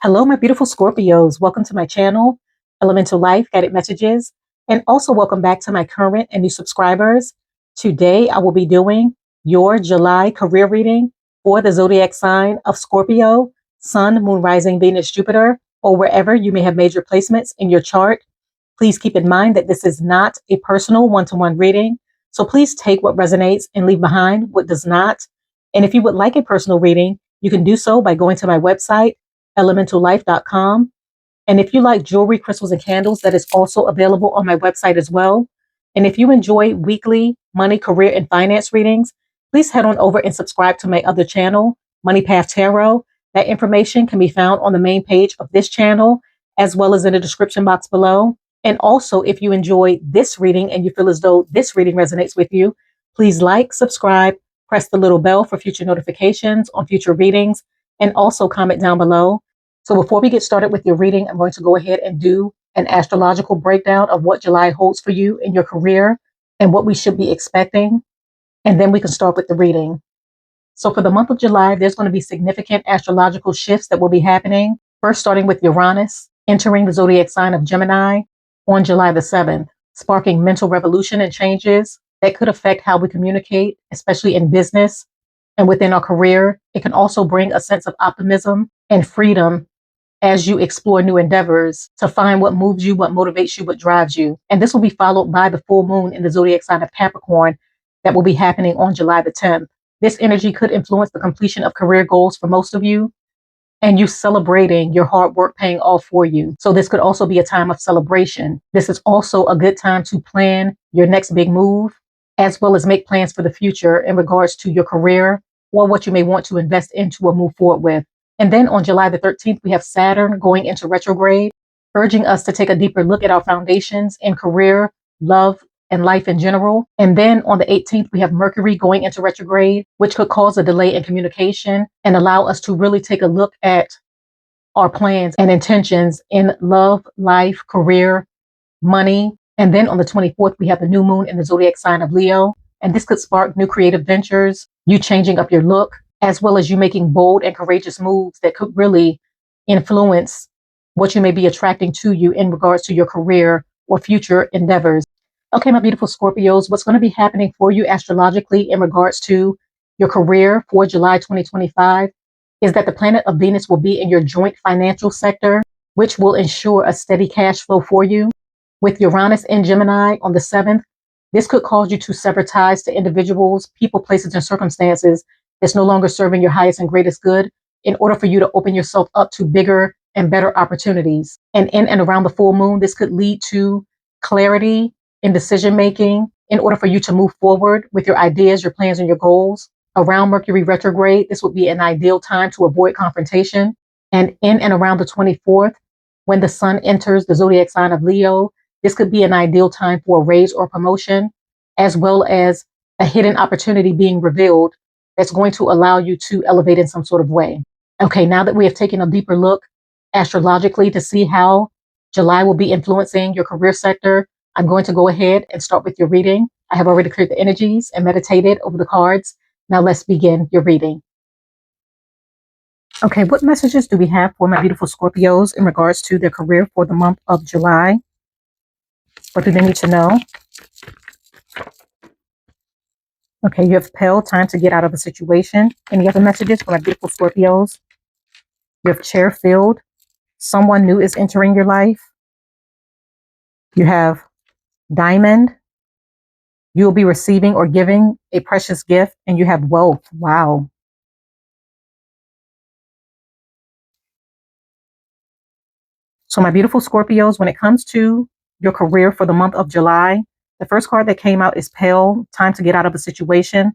Hello, my beautiful Scorpios. Welcome to my channel, EleMental Lyfe Guided Messages, and also welcome back to my current and new subscribers. Today, I will be doing your July career reading for the zodiac sign of Scorpio, Sun, Moon, Rising, Venus, Jupiter, or wherever you may have made your placements in your chart. Please keep in mind that this is not a personal one-to-one reading, so please take what resonates and leave behind what does not. And if you would like a personal reading, you can do so by going to my website, ElementalLyfe.com. And if you like jewelry, crystals, and candles, that is also available on my website as well. And if you enjoy weekly money, career, and finance readings, please head on over and subscribe to my other channel, Money Path Tarot. That information can be found on the main page of this channel, as well as in the description box below. And also, if you enjoy this reading and you feel as though this reading resonates with you, please like, subscribe, press the little bell for future notifications on future readings, and also comment down below. So before we get started with your reading, I'm going to go ahead and do an astrological breakdown of what July holds for you in your career and what we should be expecting. And then we can start with the reading. So for the month of July, there's going to be significant astrological shifts that will be happening. First, starting with Uranus entering the zodiac sign of Gemini on July the 7th, sparking mental revolution and changes that could affect how we communicate, especially in business and within our career. It can also bring a sense of optimism and freedom as you explore new endeavors to find what moves you, what motivates you, what drives you. And this will be followed by the full moon in the zodiac sign of Capricorn that will be happening on July the 10th. This energy could influence the completion of career goals for most of you and you celebrating your hard work paying off for you. So this could also be a time of celebration. This is also a good time to plan your next big move, as well as make plans for the future in regards to your career or what you may want to invest into or move forward with. And then on July the 13th, we have Saturn going into retrograde, urging us to take a deeper look at our foundations in career, love, and life in general. And then on the 18th, we have Mercury going into retrograde, which could cause a delay in communication and allow us to really take a look at our plans and intentions in love, life, career, money. And then on the 24th, we have the new moon in the zodiac sign of Leo. And this could spark new creative ventures, you changing up your look, as well as you making bold and courageous moves that could really influence what you may be attracting to you in regards to your career or future endeavors. Okay, my beautiful Scorpios, what's going to be happening for you astrologically in regards to your career for July 2025 is that the planet of Venus will be in your joint financial sector, which will ensure a steady cash flow for you. With Uranus in Gemini on the 7th, this could cause you to sever ties to individuals, people, places, and circumstances that's no longer serving your highest and greatest good in order for you to open yourself up to bigger and better opportunities. And in and around the full moon, this could lead to clarity in decision making in order for you to move forward with your ideas, your plans, and your goals. Around Mercury retrograde, this would be an ideal time to avoid confrontation. And in and around the 24th, when the sun enters the zodiac sign of Leo, this could be an ideal time for a raise or promotion, as well as a hidden opportunity being revealed that's going to allow you to elevate in some sort of way. Okay, now that we have taken a deeper look astrologically to see how July will be influencing your career sector, I'm going to go ahead and start with your reading. I have already cleared the energies and meditated over the cards. Now let's begin your reading. Okay, what messages do we have for my beautiful Scorpios in regards to their career for the month of July? What do they need to know? Okay, you have Pale, time to get out of a situation. Any other messages for my beautiful Scorpios? You have Chair filled. Someone new is entering your life. You have Diamond. You will be receiving or giving a precious gift. And you have Wealth. Wow. So my beautiful Scorpios, when it comes to your career for the month of July, the first card that came out is Pale, time to get out of a situation.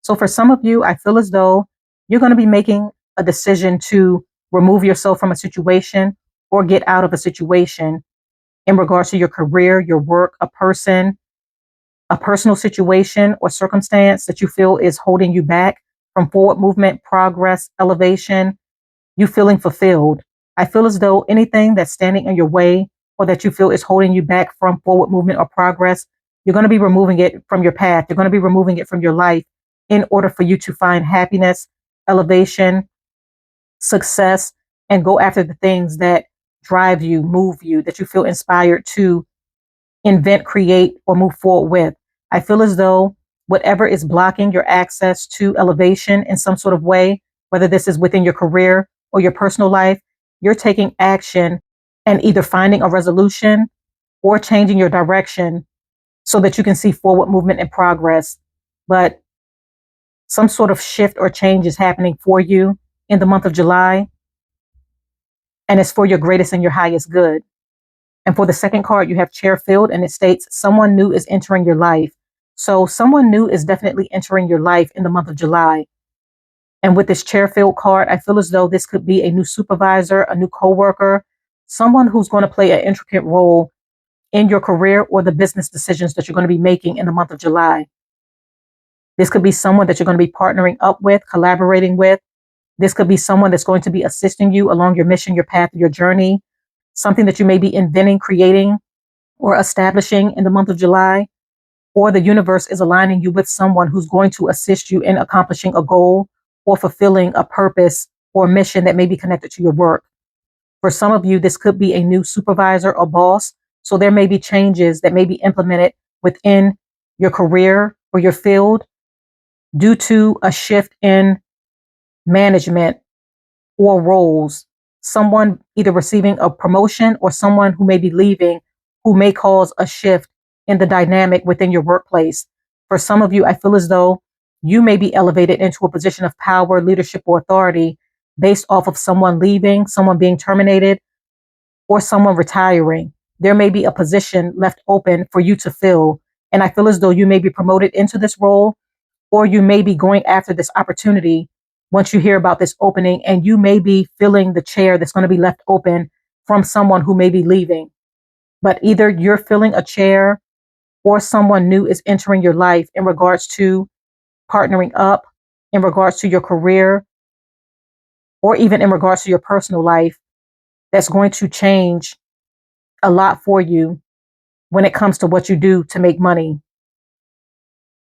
So for some of you, I feel as though you're going to be making a decision to remove yourself from a situation or get out of a situation in regards to your career, your work, a person, a personal situation or circumstance that you feel is holding you back from forward movement, progress, elevation, you feeling fulfilled. I feel as though anything that's standing in your way or that you feel is holding you back from forward movement or progress, you're going to be removing it from your path. You're going to be removing it from your life in order for you to find happiness, elevation, success, and go after the things that drive you, move you, that you feel inspired to invent, create, or move forward with. I feel as though whatever is blocking your access to elevation in some sort of way, whether this is within your career or your personal life, you're taking action and either finding a resolution or changing your direction so that you can see forward movement and progress. But some sort of shift or change is happening for you in the month of July, and it's for your greatest and your highest good. And for the second card, you have chair filled, and it states someone new is entering your life. So someone new is definitely entering your life in the month of July. And with this chair filled card, I feel as though this could be a new supervisor, a new coworker, someone who's going to play an intricate role in your career or the business decisions that you're going to be making in the month of July. This could be someone that you're going to be partnering up with, collaborating with. This could be someone that's going to be assisting you along your mission, your path, your journey, something that you may be inventing, creating, or establishing in the month of July. Or the universe is aligning you with someone who's going to assist you in accomplishing a goal or fulfilling a purpose or mission that may be connected to your work. For some of you, this could be a new supervisor or boss. So there may be changes that may be implemented within your career or your field due to a shift in management or roles. Someone either receiving a promotion or someone who may be leaving who may cause a shift in the dynamic within your workplace. For some of you, I feel as though you may be elevated into a position of power, leadership, or authority based off of someone leaving, someone being terminated, or someone retiring. There may be a position left open for you to fill. And I feel as though you may be promoted into this role, or you may be going after this opportunity once you hear about this opening, and you may be filling the chair that's going to be left open from someone who may be leaving. But either you're filling a chair or someone new is entering your life in regards to partnering up, in regards to your career, or even in regards to your personal life, that's going to change a lot for you when it comes to what you do to make money.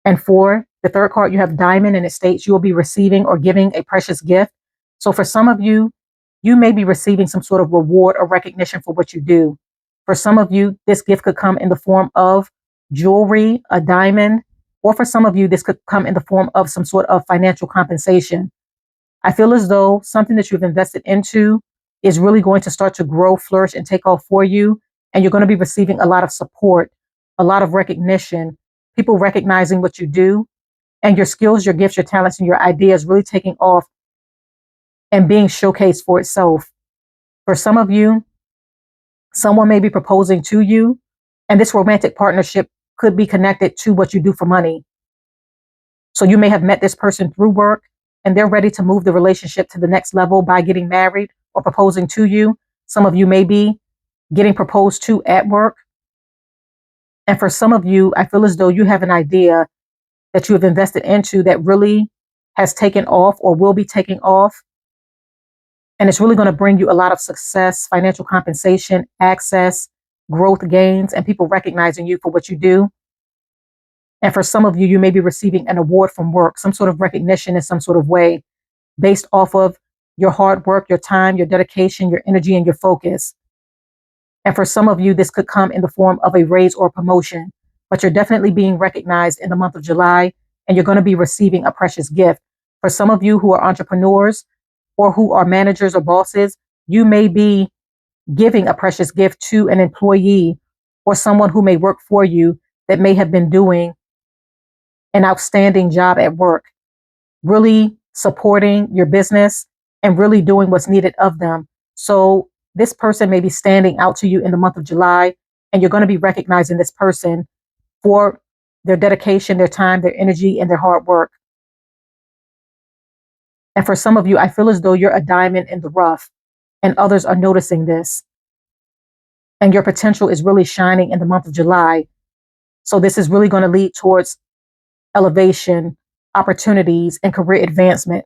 And for the third card, you have diamond, and it states you will be receiving or giving a precious gift. So for some of you, you may be receiving some sort of reward or recognition for what you do. For some of you, this gift could come in the form of jewelry, a diamond, or for some of you, this could come in the form of some sort of financial compensation. I feel as though something that you've invested into is really going to start to grow, flourish, and take off for you. And you're going to be receiving a lot of support, a lot of recognition, people recognizing what you do, and your skills, your gifts, your talents, and your ideas really taking off and being showcased for itself. For some of you, someone may be proposing to you, and this romantic partnership could be connected to what you do for money. So you may have met this person through work, and they're ready to move the relationship to the next level by getting married or proposing to you. Some of you may be getting proposed to at work. And for some of you, I feel as though you have an idea that you have invested into that really has taken off or will be taking off. And it's really going to bring you a lot of success, financial compensation, access, growth gains, and people recognizing you for what you do. And for some of you, you may be receiving an award from work, some sort of recognition in some sort of way based off of your hard work, your time, your dedication, your energy, and your focus. And for some of you, this could come in the form of a raise or a promotion, but you're definitely being recognized in the month of July, and you're going to be receiving a precious gift. For some of you who are entrepreneurs or who are managers or bosses, you may be giving a precious gift to an employee or someone who may work for you that may have been doing an outstanding job at work, really supporting your business and really doing what's needed of them. So this person may be standing out to you in the month of July, and you're going to be recognizing this person for their dedication, their time, their energy, and their hard work. And for some of you, I feel as though you're a diamond in the rough, and others are noticing this. And your potential is really shining in the month of July. So this is really going to lead towards elevation, opportunities, and career advancement.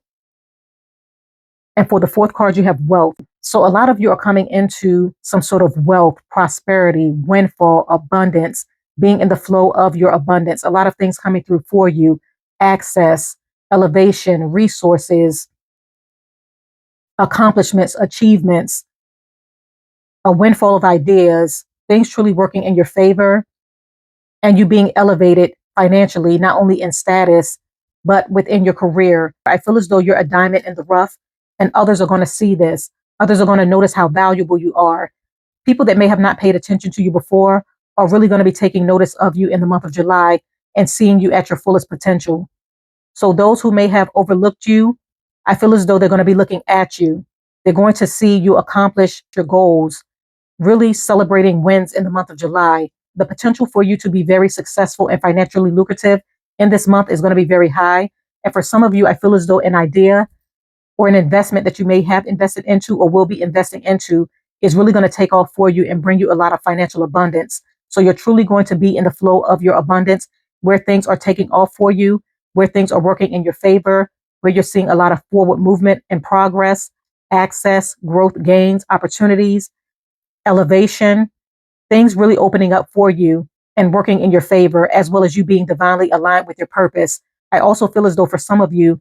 And for the fourth card, you have wealth. So a lot of you are coming into some sort of wealth, prosperity, windfall, abundance, being in the flow of your abundance. A lot of things coming through for you, access, elevation, resources, accomplishments, achievements, a windfall of ideas, things truly working in your favor, and you being elevated financially, not only in status, but within your career. I feel as though you're a diamond in the rough, and others are going to see this. Others are going to notice how valuable you are. People that may have not paid attention to you before are really going to be taking notice of you in the month of July and seeing you at your fullest potential. So those who may have overlooked you, I feel as though they're going to be looking at you. They're going to see you accomplish your goals, really celebrating wins in the month of July. The potential for you to be very successful and financially lucrative in this month is going to be very high. And for some of you, I feel as though an idea or an investment that you may have invested into or will be investing into is really going to take off for you and bring you a lot of financial abundance. So you're truly going to be in the flow of your abundance, where things are taking off for you, where things are working in your favor, where you're seeing a lot of forward movement and progress, access, growth, gains, opportunities, elevation, things really opening up for you and working in your favor, as well as you being divinely aligned with your purpose. I also feel as though for some of you,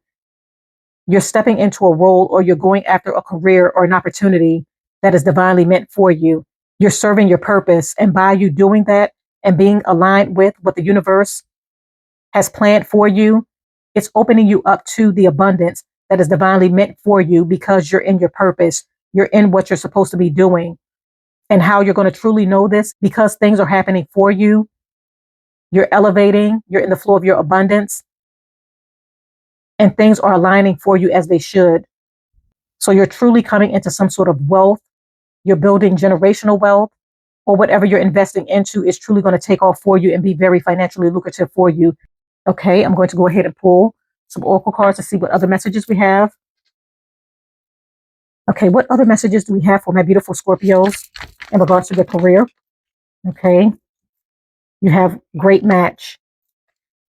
you're stepping into a role or you're going after a career or an opportunity that is divinely meant for you. You're serving your purpose. And by you doing that and being aligned with what the universe has planned for you, it's opening you up to the abundance that is divinely meant for you because you're in your purpose. You're in what you're supposed to be doing. And how you're going to truly know this, because things are happening for you. You're elevating, you're in the flow of your abundance, and things are aligning for you as they should. So you're truly coming into some sort of wealth. You're building generational wealth, or whatever you're investing into is truly going to take off for you and be very financially lucrative for you. Okay, I'm going to go ahead and pull some oracle cards to see what other messages we have. Okay, what other messages do we have for my beautiful Scorpios in regards to their career? Okay, you have great match.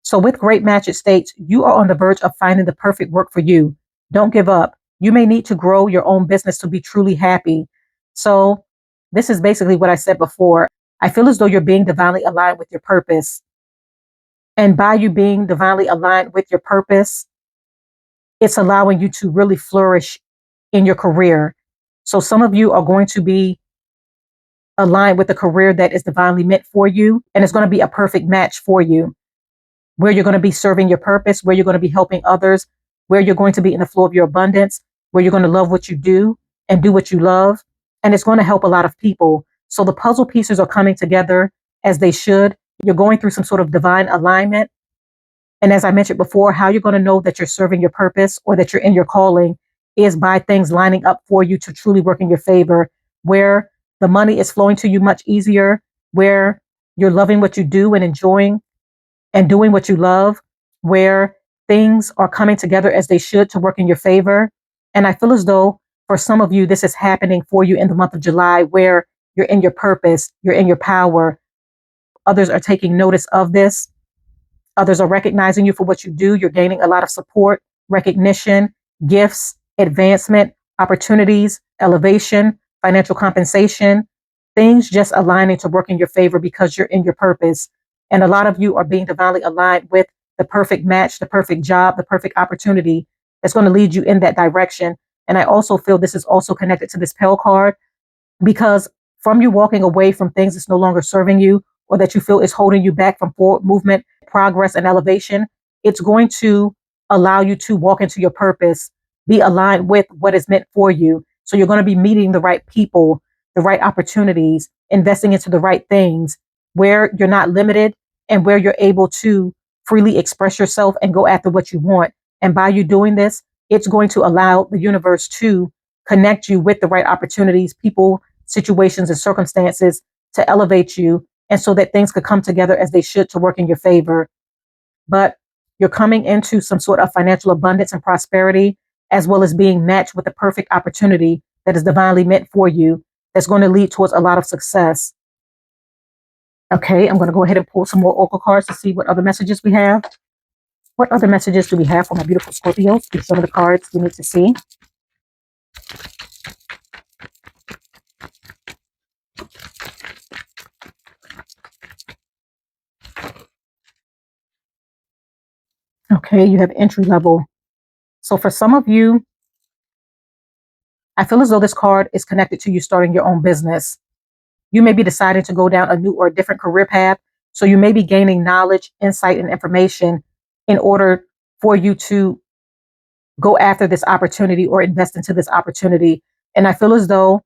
So with great match, it states you are on the verge of finding the perfect work for you. Don't give up. You may need to grow your own business to be truly happy. So this is basically what I said before. I feel as though you're being divinely aligned with your purpose. And by you being divinely aligned with your purpose, it's allowing you to really flourish in your career. So some of you are going to be aligned with a career that is divinely meant for you, and it's going to be a perfect match for you, where you're going to be serving your purpose, where you're going to be helping others, where you're going to be in the flow of your abundance, where you're going to love what you do and do what you love. And it's going to help a lot of people. So the puzzle pieces are coming together as they should. You're going through some sort of divine alignment. And as I mentioned before, how you're going to know that you're serving your purpose or that you're in your calling is by things lining up for you to truly work in your favor, where the money is flowing to you much easier, where you're loving what you do and enjoying and doing what you love, where things are coming together as they should to work in your favor. And I feel as though for some of you, this is happening for you in the month of July, where you're in your purpose, you're in your power. Others are taking notice of this. Others are recognizing you for what you do. You're gaining a lot of support, recognition, gifts, advancement, opportunities, elevation, financial compensation, things just aligning to work in your favor because you're in your purpose. And a lot of you are being divinely aligned with the perfect match, the perfect job, the perfect opportunity that's going to lead you in that direction. And I also feel this is also connected to this Pell card, because from you walking away from things that's no longer serving you or that you feel is holding you back from forward movement, progress, and elevation, it's going to allow you to walk into your purpose, be aligned with what is meant for you. So you're going to be meeting the right people, the right opportunities, investing into the right things, where you're not limited and where you're able to freely express yourself and go after what you want. And by you doing this, it's going to allow the universe to connect you with the right opportunities, people, situations, and circumstances to elevate you, and so that things could come together as they should to work in your favor. But you're coming into some sort of financial abundance and prosperity, as well as being matched with the perfect opportunity that is divinely meant for you, that's going to lead towards a lot of success. Okay, I'm going to go ahead and pull some more oracle cards to see what other messages we have. What other messages do we have for my beautiful Scorpios? These are some of the cards we need to see. Okay, you have entry level. So for some of you, I feel as though this card is connected to you starting your own business. You may be deciding to go down a new or a different career path. So you may be gaining knowledge, insight, and information in order for you to go after this opportunity or invest into this opportunity. And I feel as though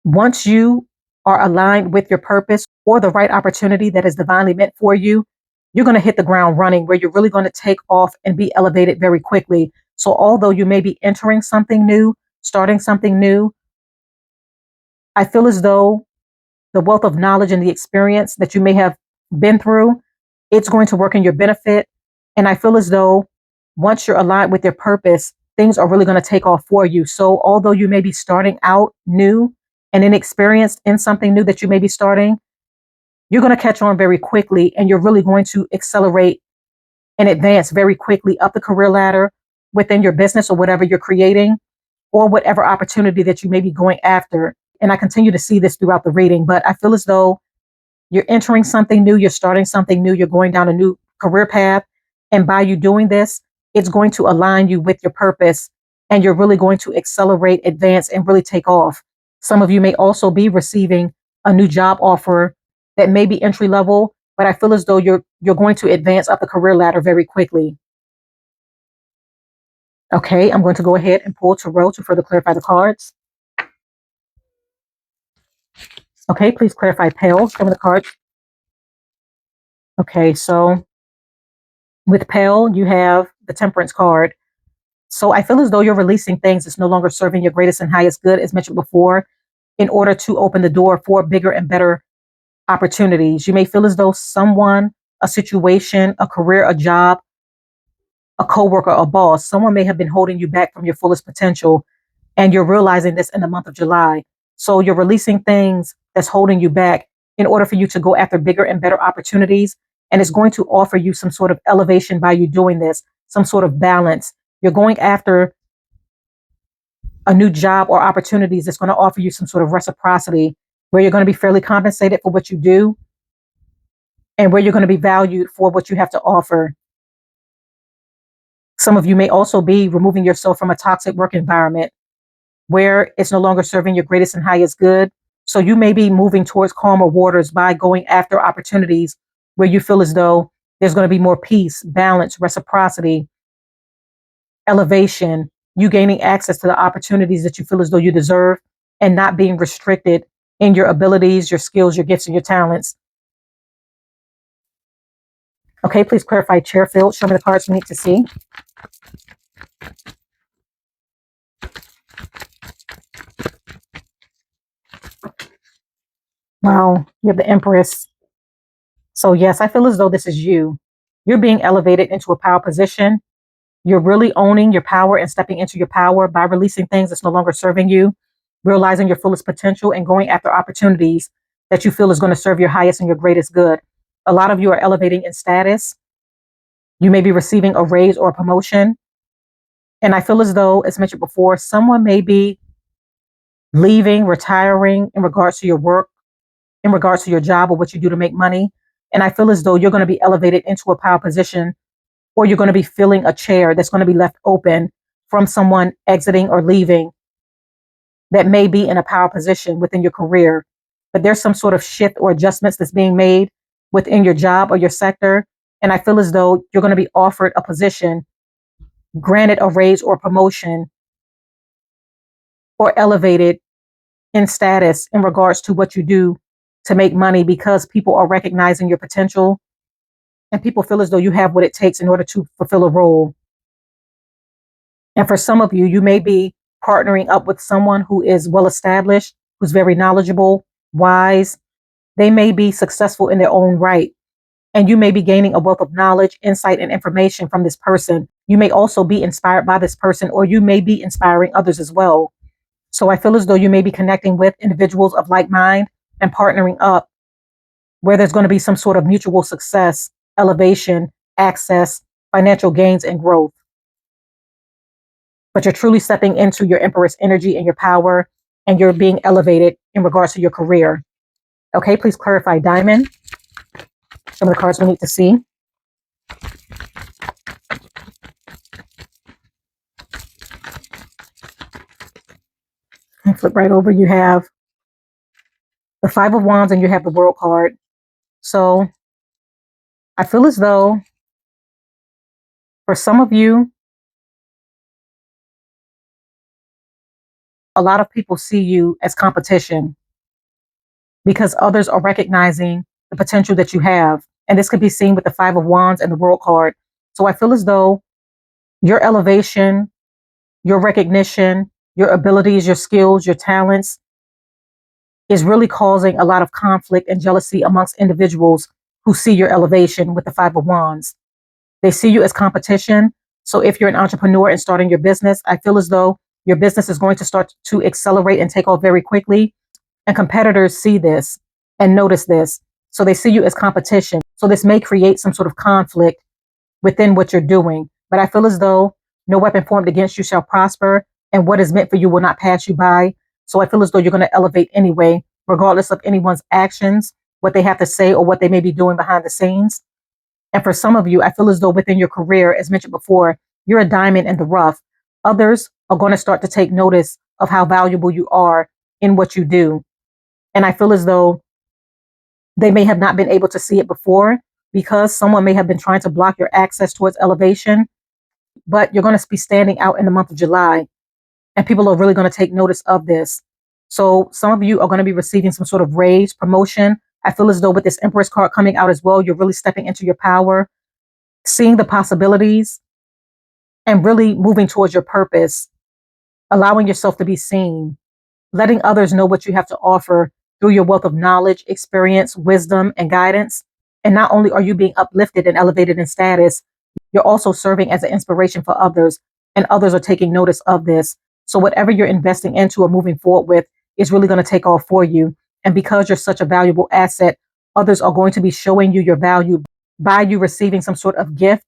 once you are aligned with your purpose or the right opportunity that is divinely meant for you, you're going to hit the ground running where you're really going to take off and be elevated very quickly. So although you may be entering something new, starting something new, I feel as though the wealth of knowledge and the experience that you may have been through, it's going to work in your benefit. And I feel as though once you're aligned with your purpose, things are really going to take off for you. So although you may be starting out new and inexperienced in something new that you may be starting, you're going to catch on very quickly and you're really going to accelerate and advance very quickly up the career ladder within your business or whatever you're creating or whatever opportunity that you may be going after. And I continue to see this throughout the reading, but I feel as though you're entering something new, you're starting something new, you're going down a new career path. And by you doing this, it's going to align you with your purpose and you're really going to accelerate, advance, and really take off. Some of you may also be receiving a new job offer that may be entry level, but I feel as though you're going to advance up the career ladder very quickly. Okay, I'm going to go ahead and pull tarot to further clarify the cards. Okay, please clarify pale. Some of the cards. Okay, so with pale, you have the Temperance card. So I feel as though you're releasing things that's no longer serving your greatest and highest good, as mentioned before, in order to open the door for bigger and better opportunities. You may feel as though someone, a situation, a career, a job, a coworker, a boss, someone may have been holding you back from your fullest potential. And you're realizing this in the month of July. So you're releasing things that's holding you back in order for you to go after bigger and better opportunities. And it's going to offer you some sort of elevation by you doing this, some sort of balance. You're going after a new job or opportunities that's going to offer you some sort of reciprocity where you're going to be fairly compensated for what you do and where you're going to be valued for what you have to offer. Some of you may also be removing yourself from a toxic work environment where it's no longer serving your greatest and highest good. So you may be moving towards calmer waters by going after opportunities where you feel as though there's going to be more peace, balance, reciprocity, elevation, you gaining access to the opportunities that you feel as though you deserve and not being restricted in your abilities, your skills, your gifts, and your talents. Okay, please clarify chair field. Show me the cards we need to see. Wow, you have the Empress. So yes, I feel as though this is you. You're being elevated into a power position. You're really owning your power and stepping into your power by releasing things that's no longer serving you, realizing your fullest potential and going after opportunities that you feel is going to serve your highest and your greatest good. A lot of you are elevating in status. You may be receiving a raise or a promotion. And I feel as though, as mentioned before, someone may be leaving, retiring in regards to your work, in regards to your job or what you do to make money. And I feel as though you're going to be elevated into a power position or you're going to be filling a chair that's going to be left open from someone exiting or leaving that may be in a power position within your career. But there's some sort of shift or adjustments that's being made within your job or your sector. And I feel as though you're going to be offered a position, granted a raise or promotion, or elevated in status in regards to what you do to make money because people are recognizing your potential and people feel as though you have what it takes in order to fulfill a role. And for some of you, you may be partnering up with someone who is well established, who's very knowledgeable, wise. They may be successful in their own right. And you may be gaining a wealth of knowledge, insight, and information from this person. You may also be inspired by this person, or you may be inspiring others as well. So I feel as though you may be connecting with individuals of like mind and partnering up where there's going to be some sort of mutual success, elevation, access, financial gains, and growth. But you're truly stepping into your Empress energy and your power, and you're being elevated in regards to your career. Okay, please clarify Diamond. Some of the cards we need to see. And flip right over, you have the Five of Wands and you have the World card. So I feel as though for some of you, a lot of people see you as competition because others are recognizing the potential that you have. And this could be seen with the Five of Wands and the World card. So I feel as though your elevation, your recognition, your abilities, your skills, your talents is really causing a lot of conflict and jealousy amongst individuals who see your elevation with the Five of Wands. They see you as competition. So if you're an entrepreneur and starting your business, I feel as though your business is going to start to accelerate and take off very quickly. And competitors see this and notice this. So they see you as competition. So this may create some sort of conflict within what you're doing. But I feel as though no weapon formed against you shall prosper, and what is meant for you will not pass you by. So I feel as though you're going to elevate anyway, regardless of anyone's actions, what they have to say, or what they may be doing behind the scenes. And for some of you, I feel as though within your career, as mentioned before, you're a diamond in the rough. Others are going to start to take notice of how valuable you are in what you do. And I feel as though they may have not been able to see it before because someone may have been trying to block your access towards elevation. But you're going to be standing out in the month of July, and people are really going to take notice of this. So some of you are going to be receiving some sort of raise, promotion. I feel as though with this Empress card coming out as well, you're really stepping into your power, seeing the possibilities, and really moving towards your purpose, allowing yourself to be seen, letting others know what you have to offer through your wealth of knowledge, experience, wisdom, and guidance. And not only are you being uplifted and elevated in status, you're also serving as an inspiration for others, and others are taking notice of this. So whatever you're investing into or moving forward with is really going to take off for you. And because you're such a valuable asset, others are going to be showing you your value by you receiving some sort of gift,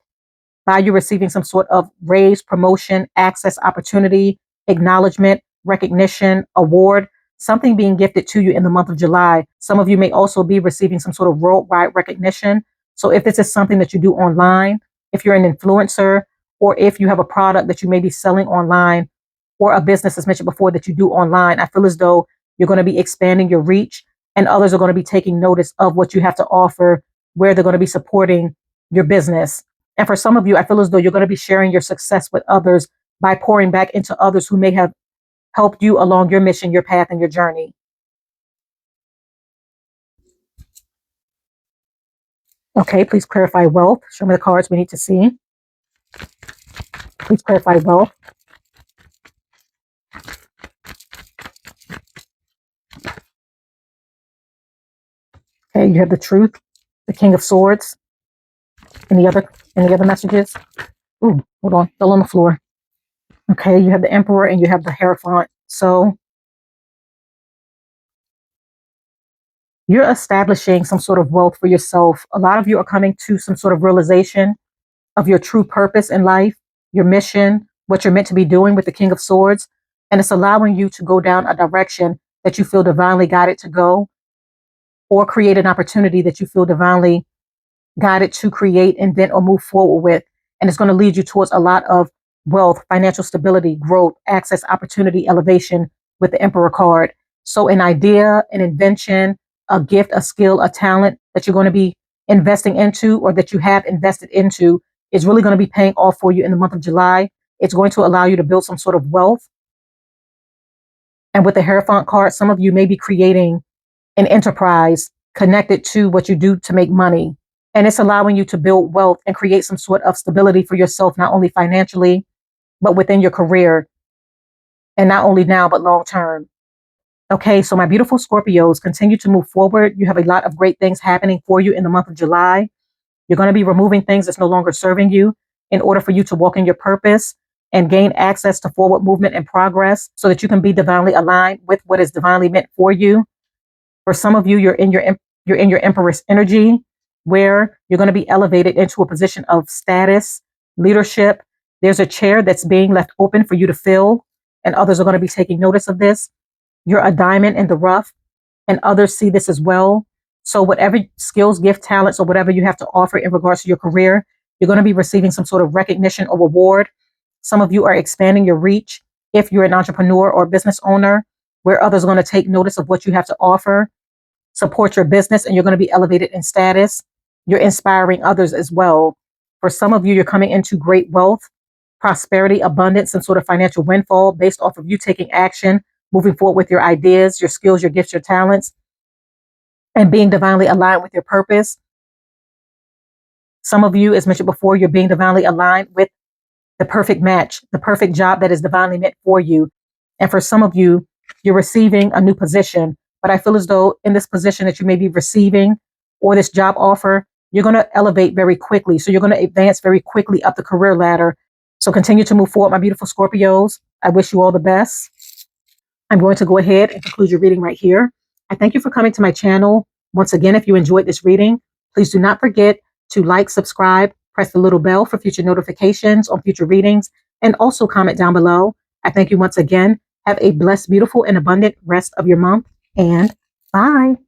by you receiving some sort of raise, promotion, access, opportunity, acknowledgement, recognition, award, something being gifted to you in the month of July. Some of you may also be receiving some sort of worldwide recognition. So if this is something that you do online, if you're an influencer, or if you have a product that you may be selling online, or a business as mentioned before that you do online, I feel as though you're going to be expanding your reach, and others are going to be taking notice of what you have to offer, where they're going to be supporting your business. And for some of you, I feel as though you're going to be sharing your success with others by pouring back into others who may have helped you along your mission, your path, and your journey. Okay, please clarify wealth. Show me the cards we need to see. Please clarify wealth. Okay, you have the Truth, the King of Swords. Any other messages? Ooh, hold on, fell on the floor. Okay, you have the Emperor and you have the Hierophant. So you're establishing some sort of wealth for yourself. A lot of you are coming to some sort of realization of your true purpose in life, your mission, what you're meant to be doing with the King of Swords. And it's allowing you to go down a direction that you feel divinely guided to go, or create an opportunity that you feel divinely guided to create, invent, or move forward with. And it's going to lead you towards a lot of wealth, financial stability, growth, access, opportunity, elevation with the Emperor card. So an idea, an invention, a gift, a skill, a talent that you're going to be investing into, or that you have invested into, is really going to be paying off for you in the month of July. It's going to allow you to build some sort of wealth. And with the Hierophant card, some of you may be creating an enterprise connected to what you do to make money. And it's allowing you to build wealth and create some sort of stability for yourself, not only financially, but within your career. And not only now, but long term. Okay, so my beautiful Scorpios, continue to move forward. You have a lot of great things happening for you in the month of July. You're going to be removing things that's no longer serving you in order for you to walk in your purpose and gain access to forward movement and progress so that you can be divinely aligned with what is divinely meant for you. For some of you, you're in your Empress energy, where you're going to be elevated into a position of status, leadership. There's a chair that's being left open for you to fill, and others are going to be taking notice of this. You're a diamond in the rough, and others see this as well. So whatever skills, gift, talents, or whatever you have to offer in regards to your career, you're going to be receiving some sort of recognition or reward. Some of you are expanding your reach. If you're an entrepreneur or business owner, where others are going to take notice of what you have to offer, support your business, and you're going to be elevated in status. You're inspiring others as well. For some of you, you're coming into great wealth, prosperity, abundance, some sort of financial windfall based off of you taking action, moving forward with your ideas, your skills, your gifts, your talents, and being divinely aligned with your purpose. Some of you, as mentioned before, you're being divinely aligned with the perfect match, the perfect job that is divinely meant for you. And for some of you, you're receiving a new position. But I feel as though in this position that you may be receiving or this job offer, you're going to elevate very quickly. So you're going to advance very quickly up the career ladder. So continue to move forward, my beautiful Scorpios. I wish you all the best. I'm going to go ahead and conclude your reading right here. I thank you for coming to my channel. Once again, if you enjoyed this reading, please do not forget to like, subscribe, press the little bell for future notifications on future readings, and also comment down below. I thank you once again. Have a blessed, beautiful, and abundant rest of your month, and bye.